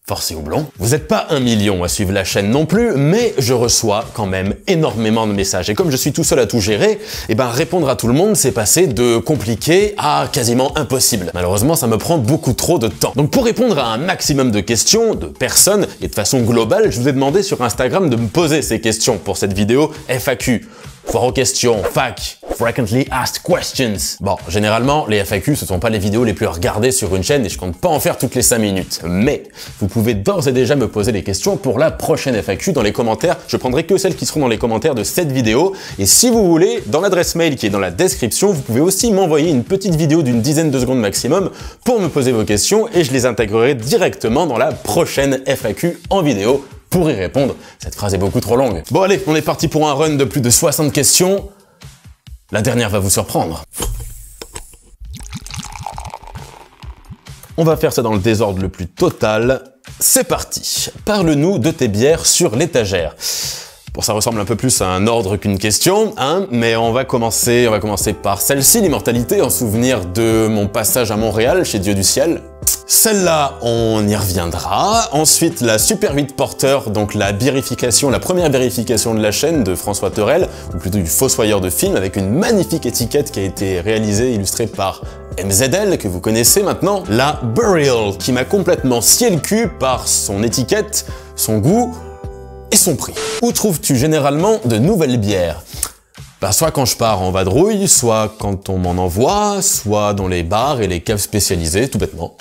forcé ou blond. Vous n'êtes pas 1 million à suivre la chaîne non plus, mais je reçois quand même énormément de messages. Et comme je suis tout seul à tout gérer, eh ben répondre à tout le monde, c'est passé de compliqué à quasiment impossible. Malheureusement, ça me prend beaucoup trop de temps. Donc pour répondre à un maximum de questions, de personnes, et de façon globale, je vous ai demandé sur Instagram de me poser ces questions pour cette vidéo FAQ. Foire aux questions, FAQ, Frequently Asked Questions. Bon, généralement, les FAQ, ce sont pas les vidéos les plus regardées sur une chaîne et je compte pas en faire toutes les 5 minutes. Mais, vous pouvez d'ores et déjà me poser les questions pour la prochaine FAQ dans les commentaires. Je prendrai que celles qui seront dans les commentaires de cette vidéo. Et si vous voulez, dans l'adresse mail qui est dans la description, vous pouvez aussi m'envoyer une petite vidéo d'une dizaine de secondes maximum pour me poser vos questions et je les intégrerai directement dans la prochaine FAQ en vidéo. Pour y répondre, cette phrase est beaucoup trop longue. Bon allez, on est parti pour un run de plus de 60 questions. La dernière va vous surprendre. On va faire ça dans le désordre le plus total. C'est parti. Parle-nous de tes bières sur l'étagère. Bon, ça ressemble un peu plus à un ordre qu'une question, hein, mais on va commencer par celle-ci, l'immortalité, en souvenir de mon passage à Montréal chez Dieu du Ciel. Celle-là, on y reviendra. Ensuite, la Super 8 Porter, donc la biérification, la première biérification de la chaîne de François Thorel, ou plutôt du Fossoyeur de film, avec une magnifique étiquette qui a été réalisée, illustrée par MZL, que vous connaissez maintenant. La Burial, qui m'a complètement scié le cul par son étiquette, son goût et son prix. Où trouves-tu généralement de nouvelles bières ? Bah, soit quand je pars en vadrouille, soit quand on m'en envoie, soit dans les bars et les caves spécialisées, tout bêtement.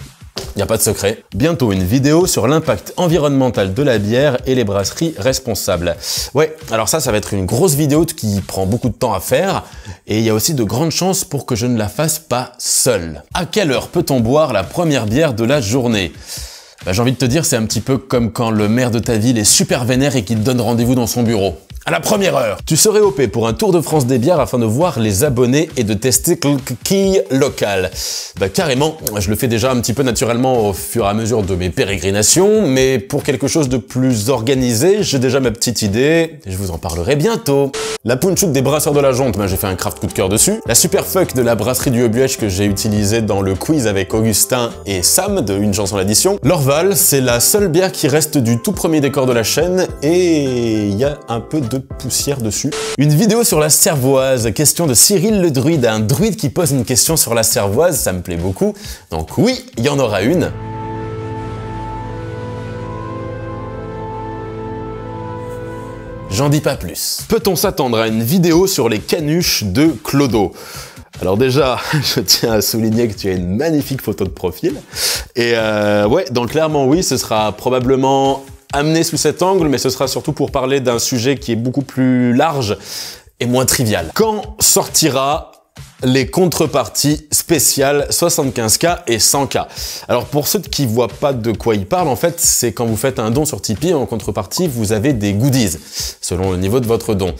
Y a pas de secret. Bientôt une vidéo sur l'impact environnemental de la bière et les brasseries responsables. Ouais, alors ça va être une grosse vidéo qui prend beaucoup de temps à faire et il y a aussi de grandes chances pour que je ne la fasse pas seul. À quelle heure peut-on boire la première bière de la journée ? Bah, j'ai envie de te dire, c'est un petit peu comme quand le maire de ta ville est super vénère et qu'il te donne rendez-vous dans son bureau. À la première heure. Tu serais OP pour un tour de France des bières afin de voir les abonnés et de tester quelques quilles locales. Bah carrément, je le fais déjà un petit peu naturellement au fur et à mesure de mes pérégrinations, mais pour quelque chose de plus organisé, j'ai déjà ma petite idée, et je vous en parlerai bientôt. La punchouk des brasseurs de la Jonte, bah j'ai fait un craft coup de cœur dessus. La super fuck de la brasserie du Haut-Buèche que j'ai utilisée dans le quiz avec Augustin et Sam de Une chanson l'addition. L'Orval, c'est la seule bière qui reste du tout premier décor de la chaîne, et il y a un peu de poussière dessus. Une vidéo sur la cervoise, question de Cyril le druide, un druide qui pose une question sur la cervoise, ça me plaît beaucoup. Donc oui, il y en aura une. J'en dis pas plus. Peut-on s'attendre à une vidéo sur les canuches de Clodo ? Alors déjà, je tiens à souligner que tu as une magnifique photo de profil. Et ouais, donc clairement oui, ce sera probablement amené sous cet angle, mais ce sera surtout pour parler d'un sujet qui est beaucoup plus large et moins trivial. Quand sortira les contreparties spéciales 75K et 100K? Alors pour ceux qui voient pas de quoi il parle, en fait, c'est quand vous faites un don sur Tipeee, en contrepartie, vous avez des goodies, selon le niveau de votre don.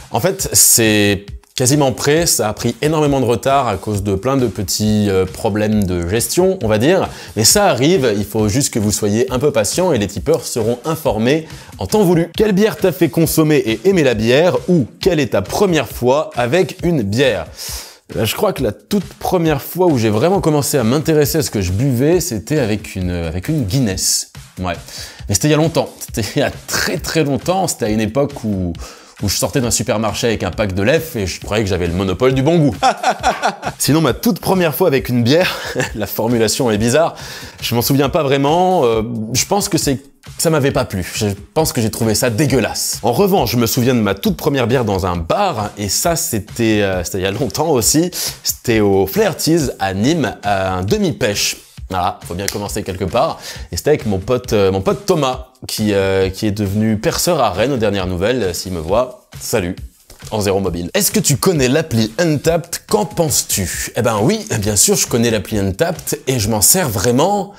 En fait, c'est quasiment prêt, ça a pris énormément de retard à cause de plein de petits problèmes de gestion, on va dire. Mais ça arrive, il faut juste que vous soyez un peu patient et les tipeurs seront informés en temps voulu. Quelle bière t'a fait consommer et aimer la bière, ou quelle est ta première fois avec une bière? Là, je crois que la toute première fois où j'ai vraiment commencé à m'intéresser à ce que je buvais, c'était avec une Guinness. Ouais. Mais c'était il y a longtemps. C'était il y a très très longtemps. C'était à une époque où je sortais d'un supermarché avec un pack de lait et je croyais que j'avais le monopole du bon goût. Sinon, ma toute première fois avec une bière, la formulation est bizarre, je m'en souviens pas vraiment, je pense que ça m'avait pas plu, je pense que j'ai trouvé ça dégueulasse. En revanche, je me souviens de ma toute première bière dans un bar, et ça c'était il y a longtemps aussi, c'était au Flaherty's à Nîmes, à un demi-pêche. Voilà, faut bien commencer quelque part. Et c'était avec mon pote Thomas, qui est devenu perceur à Rennes aux dernières nouvelles. S'il me voit, salut, en zéro mobile. Est-ce que tu connais l'appli Untappd? Qu'en penses-tu? Eh ben oui, bien sûr, je connais l'appli Untappd et je m'en sers vraiment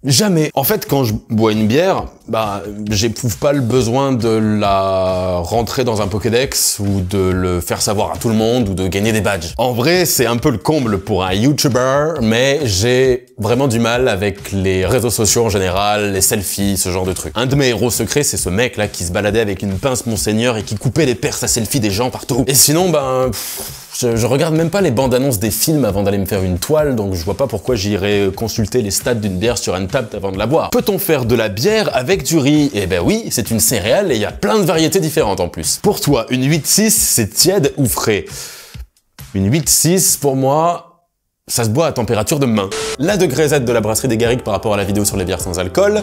jamais. En fait, quand je bois une bière, bah, j'éprouve pas le besoin de la rentrer dans un Pokédex ou de le faire savoir à tout le monde ou de gagner des badges. En vrai, c'est un peu le comble pour un YouTuber, mais j'ai vraiment du mal avec les réseaux sociaux en général, les selfies, ce genre de trucs. Un de mes héros secrets, c'est ce mec là qui se baladait avec une pince Monseigneur et qui coupait les perces à selfie des gens partout. Et sinon, ben, Je regarde même pas les bandes annonces des films avant d'aller me faire une toile, donc je vois pas pourquoi j'irais consulter les stats d'une bière sur une table avant de la boire. Peut-on faire de la bière avec du riz? Eh ben oui, c'est une céréale et il y a plein de variétés différentes en plus. Pour toi, une 8-6, c'est tiède ou frais? Une 8-6, pour moi, ça se boit à température de main. La degré Z de la brasserie des Garrigues par rapport à la vidéo sur les bières sans alcool.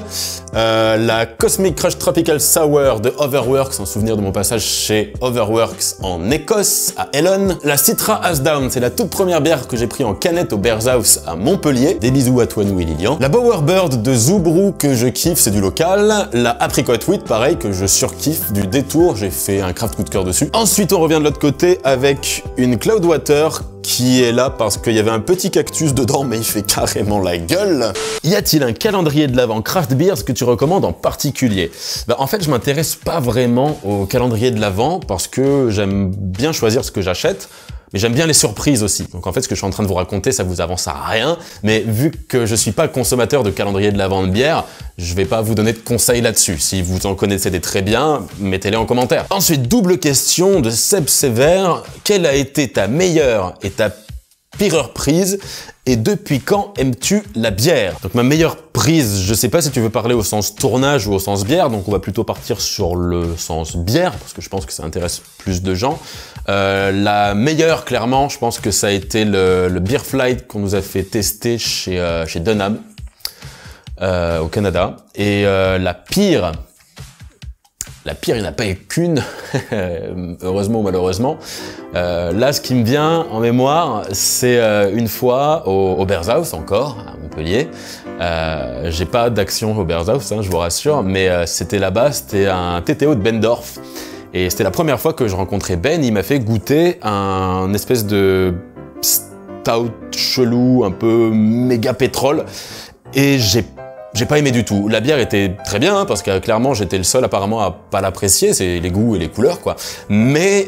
La Cosmic Crush Tropical Sour de Overworks, en souvenir de mon passage chez Overworks en Écosse, à Ellon. La Citra Ashdown, c'est la toute première bière que j'ai pris en canette au Bears House à Montpellier. Des bisous à Toinou et Lilian. La Bowerbird de Zoubrou, que je kiffe, c'est du local. La Apricot Wheat, pareil, que je surkiffe, du Détour, j'ai fait un craft coup de cœur dessus. Ensuite, on revient de l'autre côté avec une Cloudwater, qui est là parce qu'il y avait un petit cactus dedans, mais il fait carrément la gueule. Y a-t-il un calendrier de l'Avent craft beers que tu recommandes en particulier? En fait, je m'intéresse pas vraiment au calendrier de l'Avent parce que j'aime bien choisir ce que j'achète, mais j'aime bien les surprises aussi. Donc en fait, ce que je suis en train de vous raconter, ça vous avance à rien, mais vu que je suis pas consommateur de calendrier de l'Avent de bière, je vais pas vous donner de conseils là-dessus. Si vous en connaissez des très bien, mettez-les en commentaire. Ensuite, double question de Seb Sévère. Quelle a été ta meilleure et ta pire prise? Et depuis quand aimes-tu la bière? Donc ma meilleure prise, je sais pas si tu veux parler au sens tournage ou au sens bière, donc on va plutôt partir sur le sens bière, parce que je pense que ça intéresse plus de gens. La meilleure, clairement, je pense que ça a été le Beer Flight qu'on nous a fait tester chez Dunham, au Canada. Et la pire, il n'y en a pas eu qu'une, heureusement ou malheureusement. Là, ce qui me vient en mémoire, c'est une fois au Bears House, encore, à Montpellier. J'ai pas d'action au Bears House, hein, je vous rassure, mais c'était là-bas, c'était un TTO de Bendorf. Et c'était la première fois que je rencontrais Ben, il m'a fait goûter un espèce de stout chelou, un peu méga pétrole. Et j'ai pas aimé du tout. La bière était très bien, hein, parce que clairement j'étais le seul apparemment à pas l'apprécier, c'est les goûts et les couleurs quoi. Mais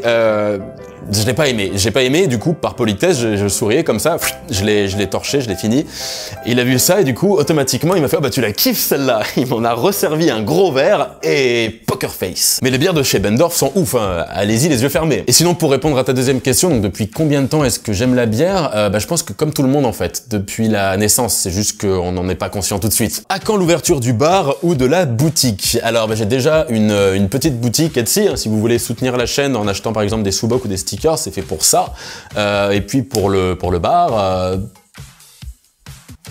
je l'ai pas aimé. J'ai pas aimé, du coup par politesse je souriais comme ça, je l'ai torché, je l'ai fini. Il a vu ça et du coup automatiquement il m'a fait « Oh bah tu la kiffes celle-là !» Il m'en a resservi un gros verre et poker face. Mais les bières de chez Bendorf sont ouf, hein. Allez-y les yeux fermés. Et sinon pour répondre à ta deuxième question, donc depuis combien de temps est-ce que j'aime la bière? Je pense que comme tout le monde en fait, depuis la naissance, c'est juste qu'on n'en est pas conscient tout de suite. À quand l'ouverture du bar ou de la boutique? Alors j'ai déjà une petite boutique Etsy, hein, si vous voulez soutenir la chaîne en achetant par exemple des sous-bocs ou des stickers, c'est fait pour ça. Et puis pour le bar,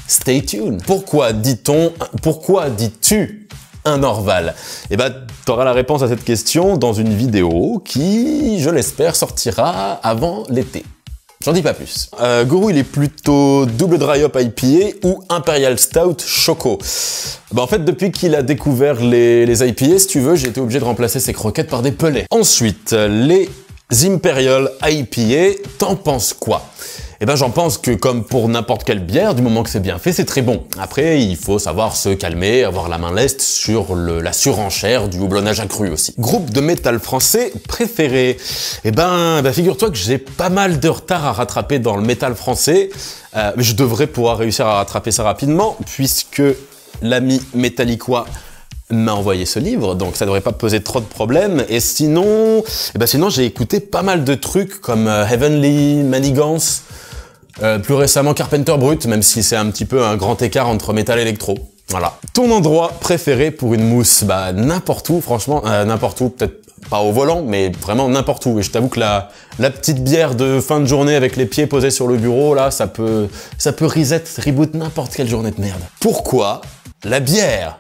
stay tuned. Pourquoi dis-tu un Orval? Eh ben, t'auras la réponse à cette question dans une vidéo qui, je l'espère, sortira avant l'été. J'en dis pas plus. Gourou, il est plutôt double dry hop IPA ou Imperial Stout Choco. En fait, depuis qu'il a découvert les IPA, si tu veux, j'ai été obligé de remplacer ses croquettes par des pelets. Ensuite, les Imperial IPA, t'en penses quoi? Eh ben, j'en pense que comme pour n'importe quelle bière, du moment que c'est bien fait, c'est très bon. Après, il faut savoir se calmer, avoir la main leste sur la surenchère du houblonnage accru aussi. Groupe de métal français préféré? Eh ben, figure-toi que j'ai pas mal de retard à rattraper dans le métal français, mais je devrais pouvoir réussir à rattraper ça rapidement, puisque l'ami métallicois m'a envoyé ce livre, donc ça devrait pas poser trop de problèmes. Et sinon, sinon j'ai écouté pas mal de trucs comme Heavenly, Manigance, plus récemment Carpenter Brut, même si c'est un petit peu un grand écart entre métal et électro. Voilà. Ton endroit préféré pour une mousse? N'importe où, franchement, n'importe où, peut-être pas au volant, mais vraiment n'importe où. Et je t'avoue que la petite bière de fin de journée avec les pieds posés sur le bureau, là, ça peut reboot n'importe quelle journée de merde. Pourquoi la bière?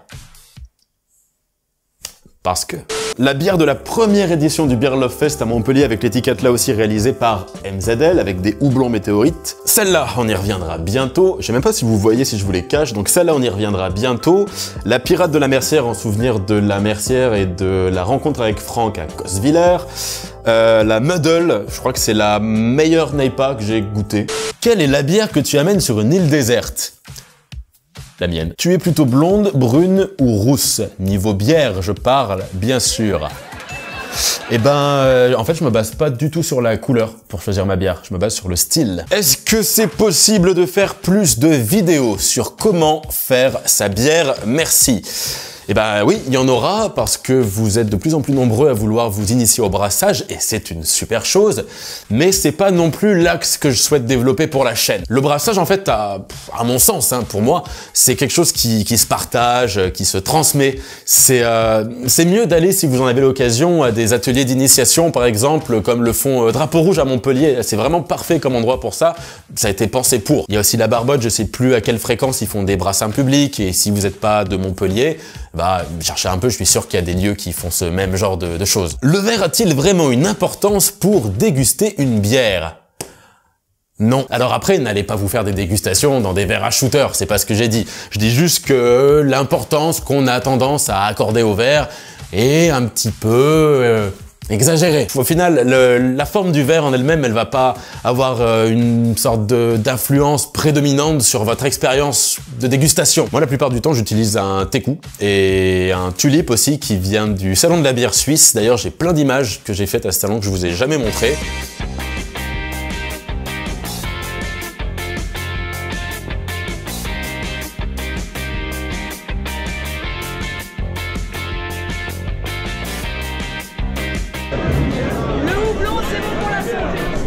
Parce que la bière de la première édition du Beer Love Fest à Montpellier, avec l'étiquette là aussi réalisée par MZL, avec des houblons météorites. Celle-là, on y reviendra bientôt. Je sais même pas si vous voyez, si je vous les cache, donc celle-là, on y reviendra bientôt. La Pirate de la Mercière, en souvenir de la Mercière et de la rencontre avec Franck à Cosviller. La Muddle, je crois que c'est la meilleure NEIPA que j'ai goûtée. Quelle est la bière que tu amènes sur une île déserte? La mienne. Tu es plutôt blonde, brune ou rousse? Niveau bière, je parle, bien sûr. Eh ben, en fait, je me base pas du tout sur la couleur pour choisir ma bière. Je me base sur le style. Est-ce que c'est possible de faire plus de vidéos sur comment faire sa bière? Merci. Eh ben oui, il y en aura parce que vous êtes de plus en plus nombreux à vouloir vous initier au brassage et c'est une super chose, mais c'est pas non plus l'axe que je souhaite développer pour la chaîne. Le brassage en fait, à mon sens, hein, pour moi, c'est quelque chose qui se partage, qui se transmet. C'est mieux d'aller, si vous en avez l'occasion, à des ateliers d'initiation par exemple, comme le font Drapeau Rouge à Montpellier. C'est vraiment parfait comme endroit pour ça. Ça a été pensé pour. Il y a aussi la Barbotte, je sais plus à quelle fréquence ils font des brassins publics et si vous n'êtes pas de Montpellier, bah cherchez un peu, je suis sûr qu'il y a des lieux qui font ce même genre de choses. Le verre a-t-il vraiment une importance pour déguster une bière ? Non. Alors après, n'allez pas vous faire des dégustations dans des verres à shooter, c'est pas ce que j'ai dit. Je dis juste que l'importance qu'on a tendance à accorder au verre est un petit peu exagérée. Au final, la forme du verre en elle-même, elle va pas avoir une sorte d'influence prédominante sur votre expérience de dégustation. Moi, la plupart du temps, j'utilise un Teku et un Tulip aussi qui vient du salon de la bière suisse. D'ailleurs, j'ai plein d'images que j'ai faites à ce salon que je vous ai jamais montrées.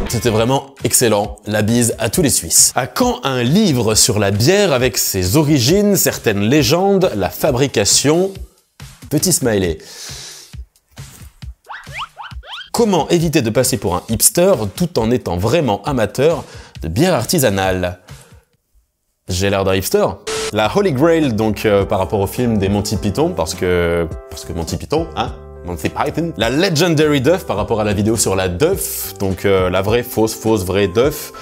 C'était vraiment excellent, la bise à tous les Suisses. À quand un livre sur la bière avec ses origines, certaines légendes, la fabrication? Petit smiley. Comment éviter de passer pour un hipster tout en étant vraiment amateur de bière artisanale? J'ai l'air d'un hipster. La Holy Grail, donc par rapport au film des Monty Python, parce que Monty Python, hein? Monty Python. La Legendary Duff par rapport à la vidéo sur la Duff, donc la vraie, fausse, vraie Duff,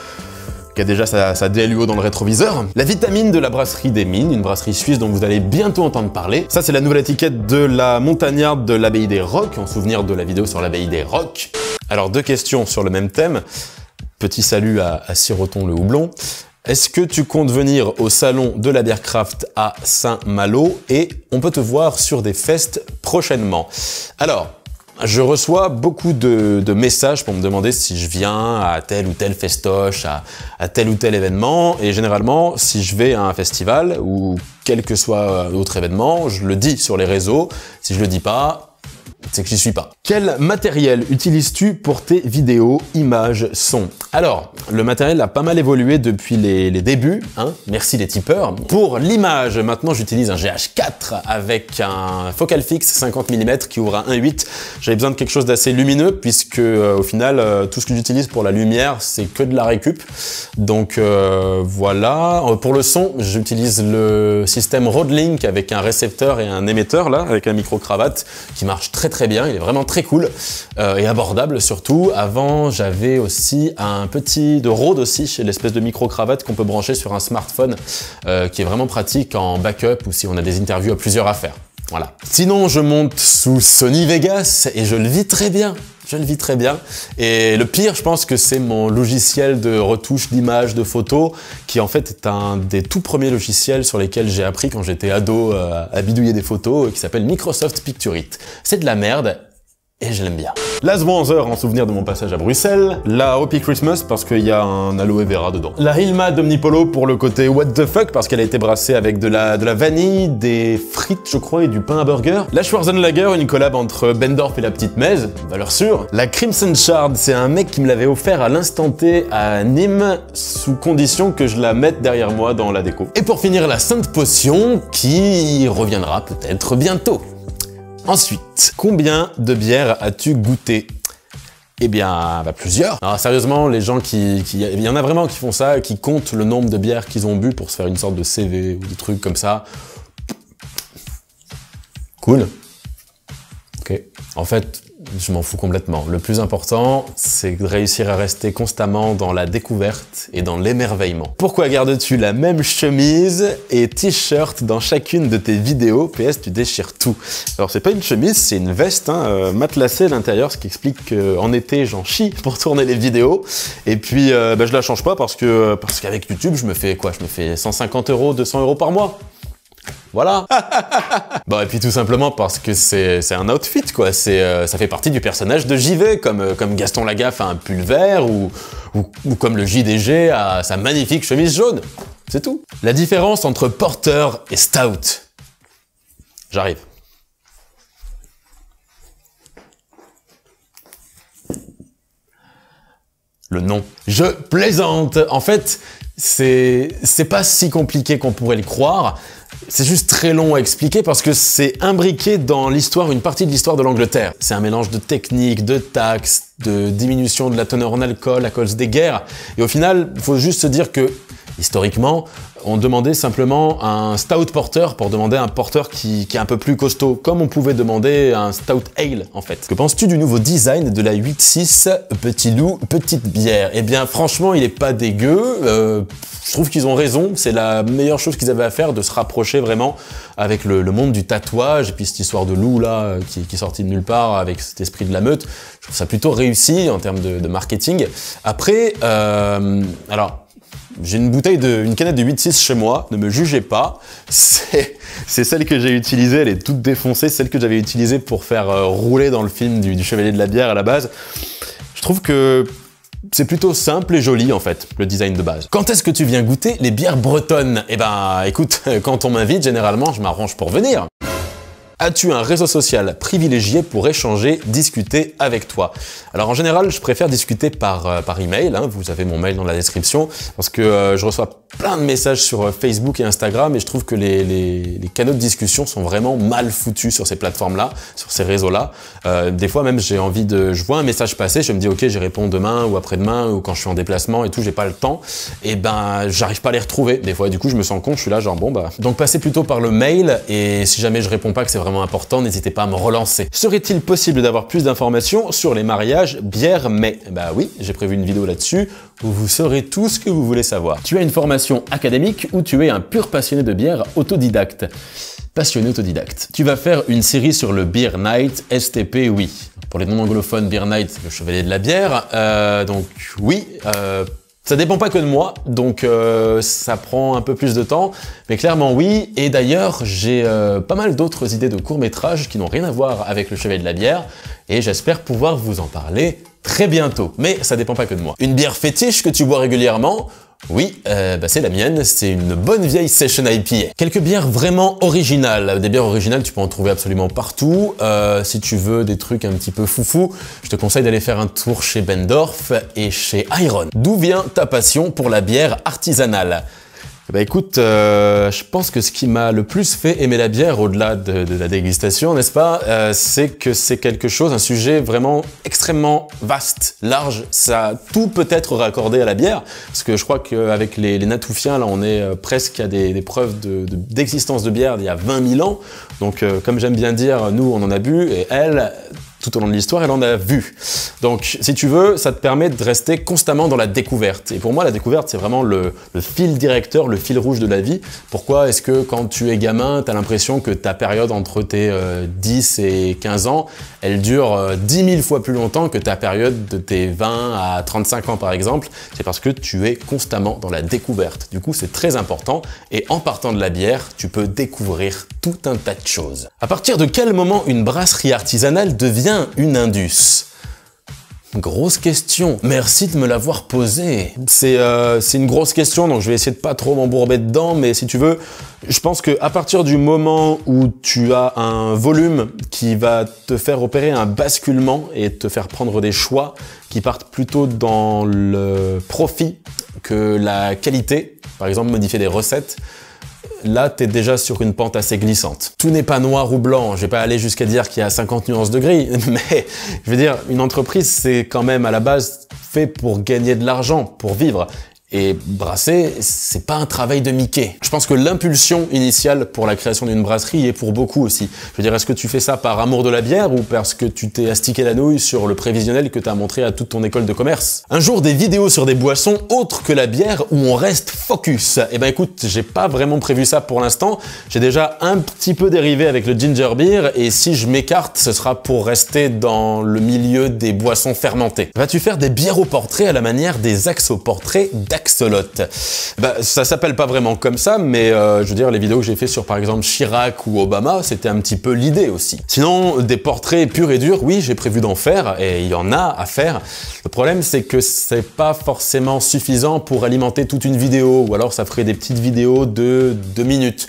qui a déjà sa DLUO dans le rétroviseur. La vitamine de la brasserie des Mines, une brasserie suisse dont vous allez bientôt entendre parler. Ça, c'est la nouvelle étiquette de la montagnarde de l'abbaye des Rocs, en souvenir de la vidéo sur l'abbaye des Rocs. Alors, deux questions sur le même thème. Petit salut à Siroton le houblon. Est-ce que tu comptes venir au salon de la bière craft à Saint-Malo et on peut te voir sur des fests prochainement? Alors, je reçois beaucoup de messages pour me demander si je viens à tel ou tel festoche, à tel ou tel événement, et généralement, si je vais à un festival ou quel que soit l'autre événement, je le dis sur les réseaux. Si je le dis pas, c'est que j'y suis pas. Quel matériel utilises-tu pour tes vidéos, images, sons? Alors, le matériel a pas mal évolué depuis les débuts, hein. Merci les tipeurs. Pour l'image, maintenant j'utilise un GH4 avec un focal fixe 50 mm qui ouvre à 1.8. J'avais besoin de quelque chose d'assez lumineux puisque au final, tout ce que j'utilise pour la lumière, c'est que de la récup. Donc voilà. Pour le son, j'utilise le système Rodelink avec un récepteur et un émetteur là, avec un micro-cravate qui marche très bien, il est vraiment très cool et abordable surtout. Avant, j'avais aussi un petit de Rode aussi, chez l'espèce de micro-cravate qu'on peut brancher sur un smartphone qui est vraiment pratique en backup ou si on a des interviews à plusieurs à faire. Voilà. Sinon, je monte sous Sony Vegas et je le vis très bien. Je le vis très bien. Et le pire, je pense que c'est mon logiciel de retouche d'images, de photos, qui en fait est un des tout premiers logiciels sur lesquels j'ai appris quand j'étais ado à bidouiller des photos, qui s'appelle Microsoft Picturite. C'est de la merde. Et je l'aime bien. La Zwanzer en souvenir de mon passage à Bruxelles. La Hopi Christmas parce qu'il y a un aloe vera dedans. La Hilma d'Omnipolo pour le côté what the fuck parce qu'elle a été brassée avec de la vanille, des frites je crois et du pain à burger. La Schwarzenlager, une collab entre Bendorf et la Petite Mèze, valeur sûre. La Crimson Shard, c'est un mec qui me l'avait offert à l'instant T à Nîmes sous condition que je la mette derrière moi dans la déco. Et pour finir la Sainte Potion qui reviendra peut-être bientôt. Ensuite, combien de bières as-tu goûté? Eh bien, plusieurs. Alors sérieusement, les gens il y en a vraiment qui font ça, qui comptent le nombre de bières qu'ils ont bu pour se faire une sorte de CV ou des trucs comme ça. Cool. Ok. En fait, je m'en fous complètement. Le plus important, c'est de réussir à rester constamment dans la découverte et dans l'émerveillement. Pourquoi gardes-tu la même chemise et t-shirt dans chacune de tes vidéos? PS, tu déchires tout. Alors c'est pas une chemise, c'est une veste matelassée à l'intérieur, ce qui explique qu'en été, j'en chie pour tourner les vidéos. Et puis, je la change pas parce qu'avec YouTube, je me fais quoi? Je me fais 150 €, 200 € par mois. Voilà. Bon, et puis tout simplement parce que c'est un outfit, quoi. Ça fait partie du personnage de JV, comme Gaston Lagaffe a un pull vert ou comme le JDG a sa magnifique chemise jaune. C'est tout. La différence entre porter et stout. J'arrive. Le nom. Je plaisante. En fait, c'est pas si compliqué qu'on pourrait le croire. C'est juste très long à expliquer parce que c'est imbriqué dans l'histoire, une partie de l'histoire de l'Angleterre. C'est un mélange de techniques, de taxes, de diminution de la teneur en alcool à cause des guerres. Et au final, il faut juste se dire que, historiquement, on demandait simplement un stout porter pour demander un porteur qui est un peu plus costaud, comme on pouvait demander un stout ale en fait. Que penses-tu du nouveau design de la 8-6 Petit Loup Petite Bière? Eh bien franchement il est pas dégueu, je trouve qu'ils ont raison, c'est la meilleure chose qu'ils avaient à faire de se rapprocher vraiment avec le monde du tatouage et puis cette histoire de loup là qui est sortie de nulle part avec cet esprit de la meute. Je trouve ça plutôt réussi en termes de marketing. Après, alors j'ai une canette de 8-6 chez moi, ne me jugez pas, c'est celle que j'ai utilisée, elle est toute défoncée, celle que j'avais utilisée pour faire rouler dans le film du Chevalier de la Bière à la base. Je trouve que c'est plutôt simple et joli en fait, le design de base. Quand est-ce que tu viens goûter les bières bretonnes? Eh ben écoute, quand on m'invite, généralement je m'arrange pour venir. As-tu un réseau social privilégié pour échanger, discuter avec toi? Alors en général, je préfère discuter par email, hein, vous avez mon mail dans la description, parce que je reçois plein de messages sur Facebook et Instagram et je trouve que les canaux de discussion sont vraiment mal foutus sur ces plateformes-là, sur ces réseaux-là. Des fois même, je vois un message passer, je me dis ok, j'y réponds demain ou après-demain ou quand je suis en déplacement et tout, j'ai pas le temps, et ben j'arrive pas à les retrouver. Des fois, du coup, je me sens con, je suis là genre bon bah. Donc passez plutôt par le mail et si jamais je réponds pas, que c'est vraiment important, n'hésitez pas à me relancer. Serait-il possible d'avoir plus d'informations sur les mariages bière mais? Bah oui, j'ai prévu une vidéo là-dessus où vous saurez tout ce que vous voulez savoir. Tu as une formation académique ou tu es un pur passionné de bière autodidacte? Passionné autodidacte. Tu vas faire une série sur le Beer Night STP, oui. Pour les non-anglophones, Beer Night, le chevalier de la bière. Donc oui, ça dépend pas que de moi, donc ça prend un peu plus de temps, mais clairement oui. Et d'ailleurs, j'ai pas mal d'autres idées de courts-métrages qui n'ont rien à voir avec le Chevalier de la Bière, et j'espère pouvoir vous en parler très bientôt. Mais ça dépend pas que de moi. Une bière fétiche que tu bois régulièrement? Oui, c'est la mienne, c'est une bonne vieille Session IPA. Quelques bières vraiment originales. Des bières originales, tu peux en trouver absolument partout. Si tu veux des trucs un petit peu foufou, je te conseille d'aller faire un tour chez Bendorf et chez Iron. D'où vient ta passion pour la bière artisanale? Bah écoute, je pense que ce qui m'a le plus fait aimer la bière, au-delà de la dégustation, n'est-ce pas, c'est que c'est quelque chose, un sujet vraiment extrêmement vaste, large, tout peut être raccordé à la bière, parce que je crois qu'avec les Natoufiens, là on est presque à des preuves d'existence de bière d'il y a 20 000 ans, donc comme j'aime bien dire, nous on en a bu, et elle, tout au long de l'histoire, elle en a vu. Donc, si tu veux, ça te permet de rester constamment dans la découverte. Et pour moi, la découverte, c'est vraiment le fil directeur, le fil rouge de la vie. Pourquoi est-ce que quand tu es gamin, tu as l'impression que ta période entre tes 10 et 15 ans, elle dure 10 000 fois plus longtemps que ta période de tes 20 à 35 ans, par exemple? C'est parce que tu es constamment dans la découverte. Du coup, c'est très important. Et en partant de la bière, tu peux découvrir tout un tas de choses. À partir de quel moment une brasserie artisanale devient une indus? Grosse question. Merci de me l'avoir posée. C'est une grosse question, donc je vais essayer de pas trop m'embourber dedans, mais si tu veux, je pense que à partir du moment où tu as un volume qui va te faire opérer un basculement et te faire prendre des choix qui partent plutôt dans le profit que la qualité, par exemple modifier des recettes, là, tu es déjà sur une pente assez glissante. Tout n'est pas noir ou blanc, je vais pas aller jusqu'à dire qu'il y a 50 nuances de gris, mais je veux dire, une entreprise, c'est quand même à la base fait pour gagner de l'argent, pour vivre. Et brasser, c'est pas un travail de Mickey. Je pense que l'impulsion initiale pour la création d'une brasserie est pour beaucoup aussi. Je veux dire, est-ce que tu fais ça par amour de la bière ou parce que tu t'es astiqué la nouille sur le prévisionnel que tu as montré à toute ton école de commerce? Un jour, des vidéos sur des boissons autres que la bière où on reste focus. Eh ben écoute, j'ai pas vraiment prévu ça pour l'instant. J'ai déjà un petit peu dérivé avec le ginger beer et si je m'écarte, ce sera pour rester dans le milieu des boissons fermentées. Vas-tu faire des bières au portrait à la manière des axes au portrait d'Axolot? Bah, ça s'appelle pas vraiment comme ça, mais je veux dire, les vidéos que j'ai fait sur par exemple Chirac ou Obama, c'était un petit peu l'idée aussi. Sinon, des portraits purs et durs, oui, j'ai prévu d'en faire, et il y en a à faire. Le problème, c'est que c'est pas forcément suffisant pour alimenter toute une vidéo, ou alors ça ferait des petites vidéos de 2 minutes.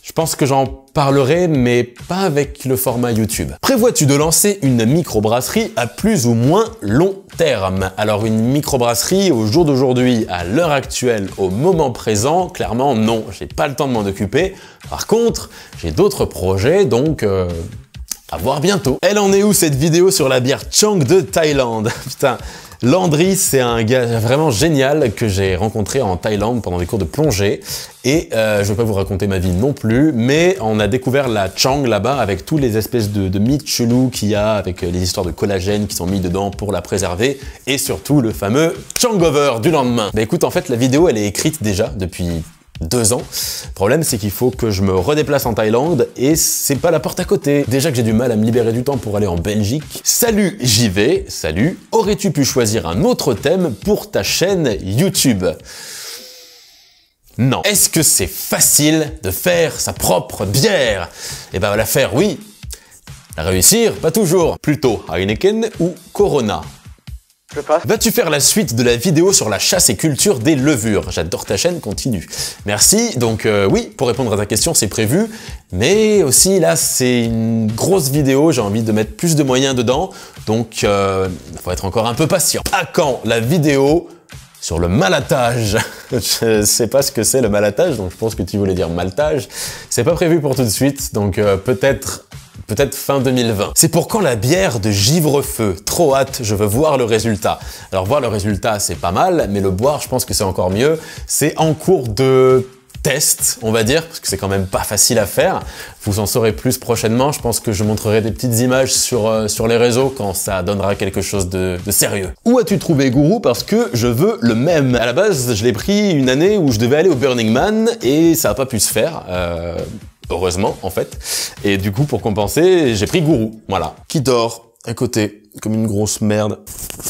Je pense que j'en parlerai, mais pas avec le format YouTube. Prévois-tu de lancer une microbrasserie à plus ou moins long terme? Alors une microbrasserie au jour d'aujourd'hui, à l'heure actuelle, au moment présent, clairement non, j'ai pas le temps de m'en occuper. Par contre, j'ai d'autres projets, donc à voir bientôt. Elle en est où cette vidéo sur la bière Chang de Thaïlande? Putain. Landry, c'est un gars vraiment génial que j'ai rencontré en Thaïlande pendant des cours de plongée. Et je ne vais pas vous raconter ma vie non plus, mais on a découvert la Chang là-bas avec toutes les espèces de mythes chelous qu'il y a, avec les histoires de collagène qui sont mis dedans pour la préserver, et surtout le fameux Changover du lendemain. Bah écoute, en fait, la vidéo, elle est écrite déjà depuis 2 ans. Le problème, c'est qu'il faut que je me redéplace en Thaïlande et c'est pas la porte à côté. Déjà que j'ai du mal à me libérer du temps pour aller en Belgique. Salut, j'y vais. Salut. Aurais-tu pu choisir un autre thème pour ta chaîne YouTube? Non. Est-ce que c'est facile de faire sa propre bière? Eh ben, la faire, oui. La réussir, pas toujours. Plutôt Heineken ou Corona. Vas-tu faire la suite de la vidéo sur la chasse et culture des levures? J'adore ta chaîne, continue. Merci, donc oui, pour répondre à ta question, c'est prévu, mais aussi là, c'est une grosse vidéo, j'ai envie de mettre plus de moyens dedans, donc il faut être encore un peu patient. À quand la vidéo sur le malatage? Je sais pas ce que c'est le malatage, donc je pense que tu voulais dire maltage. C'est pas prévu pour tout de suite, donc peut-être fin 2020. C'est pour quand la bière de Givrefeu? Trop hâte, je veux voir le résultat. Alors voir le résultat, c'est pas mal, mais le boire, je pense que c'est encore mieux. C'est en cours de test, on va dire, parce que c'est quand même pas facile à faire. Vous en saurez plus prochainement. Je pense que je montrerai des petites images sur les réseaux quand ça donnera quelque chose de sérieux. Où as-tu trouvé Gourou? Parce que je veux le même. À la base, je l'ai pris une année où je devais aller au Burning Man et ça a pas pu se faire. Heureusement, en fait. Et du coup, pour compenser, j'ai pris Gourou, voilà. Qui dort à côté, comme une grosse merde.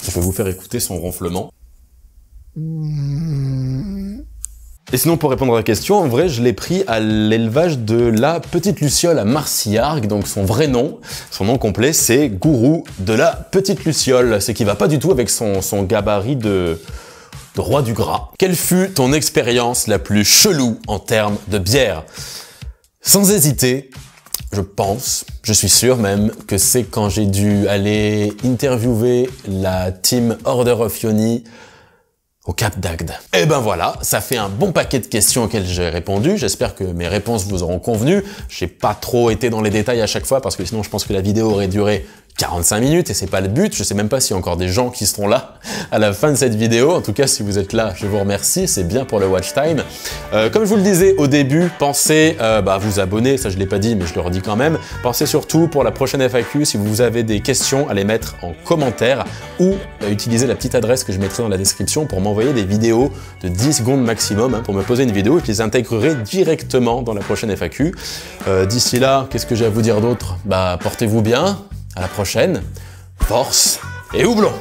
Je vais vous faire écouter son ronflement. Et sinon, pour répondre à la question, en vrai, je l'ai pris à l'élevage de la Petite Luciole à Marciargues, donc son vrai nom, son nom complet, c'est Gourou de la Petite Luciole. C'est qui va pas du tout avec son gabarit de roi du gras. Quelle fut ton expérience la plus chelou en termes de bière? Sans hésiter, je suis sûr même, que c'est quand j'ai dû aller interviewer la team Order of Yoni au Cap d'Agde. Et ben voilà, ça fait un bon paquet de questions auxquelles j'ai répondu. J'espère que mes réponses vous auront convenu. J'ai pas trop été dans les détails à chaque fois parce que sinon je pense que la vidéo aurait duré 45 minutes et c'est pas le but. Je sais même pas s'il y a encore des gens qui seront là à la fin de cette vidéo. En tout cas, si vous êtes là, je vous remercie. C'est bien pour le watch time. Comme je vous le disais au début, pensez à vous abonner. Ça, je l'ai pas dit, mais je le redis quand même. Pensez surtout pour la prochaine FAQ, si vous avez des questions, à les mettre en commentaire ou utiliser la petite adresse que je mettrai dans la description pour m'envoyer des vidéos de 10 secondes maximum pour me poser une vidéo et je les intégrerai directement dans la prochaine FAQ. D'ici là, qu'est-ce que j'ai à vous dire d'autre? Portez-vous bien. À la prochaine, force et houblon!